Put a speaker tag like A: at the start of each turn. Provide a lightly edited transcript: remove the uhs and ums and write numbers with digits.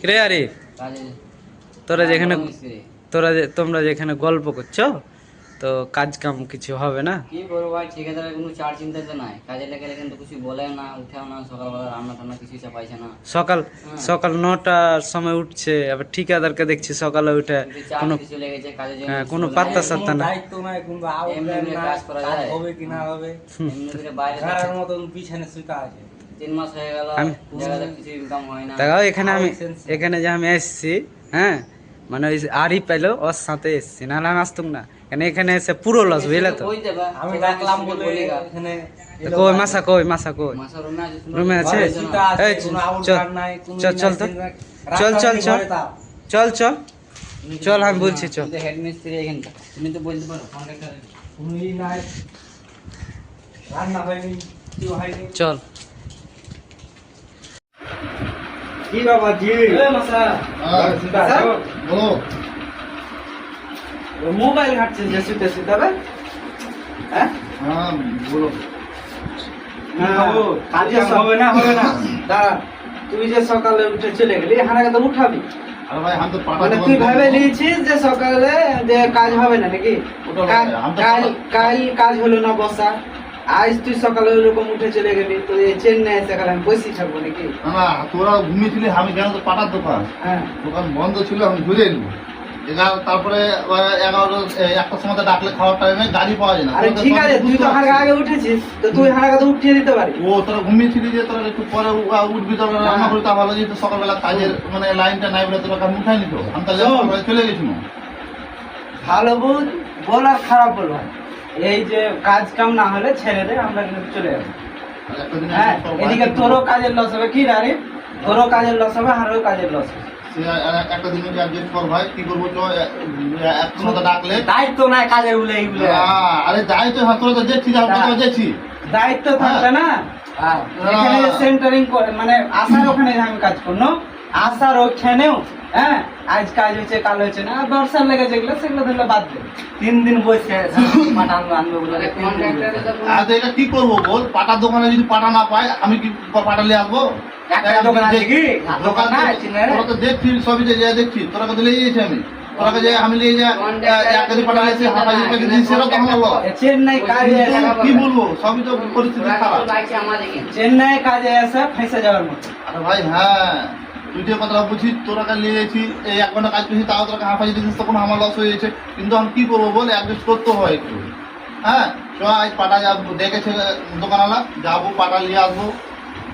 A: রে আরে তোমরা যেখানে গল্প করছো তো কাজ কাম কিছু হবে না?
B: কি করবো ভাই, ঠিকাদারের কোনো চার চিন্তা তো নাই। কাজে লেগে কিন্তু কিছু বলে না, উঠেও না, সকালবেলা রান্না টান্না কিছু চাপাইছে না।
A: সকাল 9টার সময় উঠছে, আবার ঠিকাদারকে দেখছি সকালে উঠে কোনো
B: চলে গেছে কাজের জন্য,
A: কোনো পাত্তা সাত্তা না।
C: দায়িত্ব নাই, কোনো
B: কাজ করা যায়
C: হবে কি না হবে,
B: বাইরে
C: ঘরের মতন পিছনে সুতা আছে।
B: 3 মাস হয়ে গেল, কিছু ইনকাম হয় না।
A: দেখাও এখানে যে আমি এসছি, হ্যাঁ মানে ওই আরই পেলো ওর সাথে এসছি, নাহলে আমি আসতুম না। কেন এখানে এসে পুরো লস, বুঝলে তো?
C: আমি ডাকলাম বলে এখানে
A: কই মাসা রুমে আছে? এই চল আমি বলছি, চল।
B: হেড মিস্ত্রি এখানটা, তুমি তো বলতে পারো কন্ট্রাক্টর
C: কোনই নাই, রান্না হয়নি, কি হয়নি।
A: চল।
C: কি বাবা জি?
A: মাসা
D: বলো।
A: মোবাইল ঘাটছিস যে শুতে হবে? হ্যাঁ
D: হ্যাঁ বলো।
A: কাজে হবে না দাঁড়া, তুই যে সকালে উঠে চলে গেলি, হারাকে তো উঠাবি।
D: আরে ভাই আমি তো
A: মানে তুই ভেবে নিয়েছিস যে সকালে যে কাজ হবে না নাকি? কাল কাজ হলো না বসা, আজ তুই সকালে ওরকম উঠে চলে গেলি, তো চেন্নাই এসে আমি বসে থাকবো নাকি?
D: না তোরা ঘুমিয়েছিলি, আমি কেন তো পাটার দোকান,
A: হ্যাঁ
D: দোকান বন্ধ ছিল, আমি ঘুরে এলবো। তারপরে 11-1টার সময় ডাকলে খাওয়ার টাইমে গাড়ি পাওয়া যায় না।
A: আরে ঠিক আছে, তুই তো হারাকে আগে উঠেছিস, তো তুই হারাকে তো উঠিয়ে দিতে পারি।
D: ও তোরা ঘুমিয়েছিলি যে তোরা একটু পরে উঠবি, তোরা রান্না করতে ভালো, যেহেতু সকালবেলা কাজের মানে লাইনটা নাই বলে তোরা আমি উঠাই নিত, আমি তাহলে চলে গেছিলাম।
A: ভালো বল আর খারাপ বল, এই যে কাজ কাম না হলে ছেড়ে দে, আমরা কিন্তু চলে যাবো। হ্যাঁ এদিকে তোরও কাজের লস হবে, কি রে তোরও কাজের লস হবে, আমারও কাজের লস হবে।
D: একটা দিন অ্যাডজাস্ট কর ভাই, কি করবো তো একসময় ডাকলে
C: দায়িত্ব নাই কাজের উলে এইগুলো।
D: আরে দায়িত্ব তোরা তো দেখছি, দেখছি
A: দায়িত্ব থাকবে না। এখানে সেন্টারিং করে মানে আসার ওখানে আমি কাজ করবো, আসার ওখানেও হ্যাঁ আজ কাজ হয়েছে কাল হয়েছে না, বর্ষার লেগে যেগুলো সেগুলো ধরলে বাদ দে।
C: 3 দিন বসে আনবে বলে
D: এটা কি করবো বল? পাটার দোকানে যদি পাটা না পায়, আমি কি পাটালে আসবো? দোকান তোরা তো দেখছি, সবই দেখছি, তোরা কত লিয়ে গেছি আমি, তোরাকে যে আমি লিয়ে যা এক কেজি পাটা গেছে, সেরকম হলো।
A: চেন্নাই কাজে
D: কি বলবো, সবই তো পরিস্থিতি খারাপ।
A: চেন্নাই কাজে এসে ফেঁসে যাওয়ার মতো।
D: আরে ভাই হ্যাঁ, তুই যে কথাটা বুঝিস, তোরাকে নিয়ে গেছি, এই 1 ঘন্টা কাজ করছি, তাও তোরাকে হাঁপাই দিয়েছিস, তখন আমার লস হয়ে গেছে। কিন্তু আমি কি করবো বল, অ্যাডজাস্ট করতে হয় একটু। হ্যাঁ চ আজ পাটা যাবো, দেখেছে দোকানওয়ালা, যাবো পাটা নিয়ে আসবো।